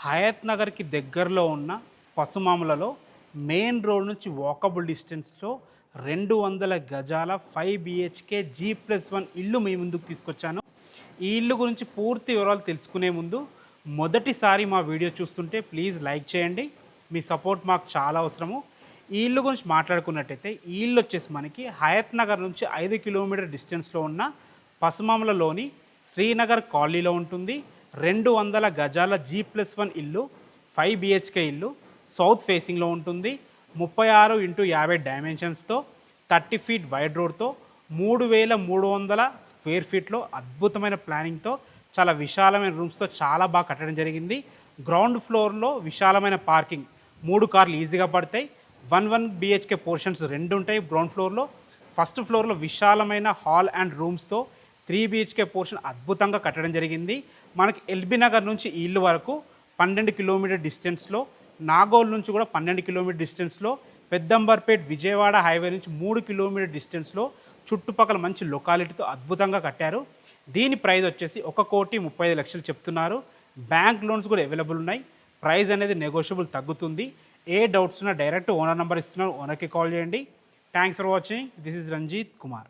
హయత్ నగర్‌కి దగ్గరలో ఉన్న పసుమాములలో మెయిన్ రోడ్ నుంచి వాకబుల్ డిస్టెన్స్‌లో 200 గజాల 5 బీహెచ్‌కే G+1 ఇల్లు మీ ముందుకు తీసుకొచ్చాను. ఈ ఇల్లు గురించి పూర్తి వివరాలు తెలుసుకునే ముందు మొదటిసారి మా వీడియో చూస్తుంటే ప్లీజ్ లైక్ చేయండి. మీ సపోర్ట్ మాకు చాలా అవసరము. ఈ ఇల్లు గురించి మాట్లాడుకున్నట్టయితే ఈ ఇల్లు వచ్చేసి మనకి హయత్ నగర్ నుంచి 5 కిలోమీటర్ డిస్టెన్స్‌లో ఉన్న పసుమాములలోని శ్రీనగర్ కాలనీలో ఉంటుంది. 200 గజాల G+1 ఇల్లు, 5 బీహెచ్కే ఇల్లు, సౌత్ ఫేసింగ్లో ఉంటుంది. 36x50 డైమెన్షన్స్తో, 30 ఫీట్ వైడ్ రోడ్తో, 3300 స్క్వేర్ ఫీట్లో అద్భుతమైన ప్లానింగ్తో, చాలా విశాలమైన రూమ్స్తో చాలా బాగా కట్టడం జరిగింది. గ్రౌండ్ ఫ్లోర్లో విశాలమైన పార్కింగ్, 3 కార్లు ఈజీగా పడతాయి. 1 బీహెచ్కే పోర్షన్స్ 2 ఉంటాయి గ్రౌండ్ ఫ్లోర్లో. ఫస్ట్ ఫ్లోర్లో విశాలమైన హాల్ అండ్ రూమ్స్తో 3 బీహెచ్కే పోర్షన్ అద్భుతంగా కట్టడం జరిగింది. మనకి ఎల్బీ నగర్ నుంచి ఈ ఇల్లు వరకు 12 కిలోమీటర్ డిస్టెన్స్లో, నాగోల్ నుంచి కూడా 12 కిలోమీటర్ డిస్టెన్స్లో, పెద్దంబర్పేట్ విజయవాడ హైవే నుంచి 3 కిలోమీటర్ డిస్టెన్స్లో చుట్టుపక్కల మంచి లొకాలిటీతో అద్భుతంగా కట్టారు. దీని ప్రైస్ వచ్చేసి 1,35,00,000 చెప్తున్నారు. బ్యాంక్ లోన్స్ కూడా అవైలబుల్ ఉన్నాయి. ప్రైస్ అనేది నెగోషియబుల్ తగ్గుతుంది. ఏ డౌట్స్ ఉన్నా డైరెక్ట్ ఓనర్ నెంబర్ ఇస్తున్నాను, ఓనర్కి కాల్ చేయండి. Thanks for watching. This is Ranjith Kumar.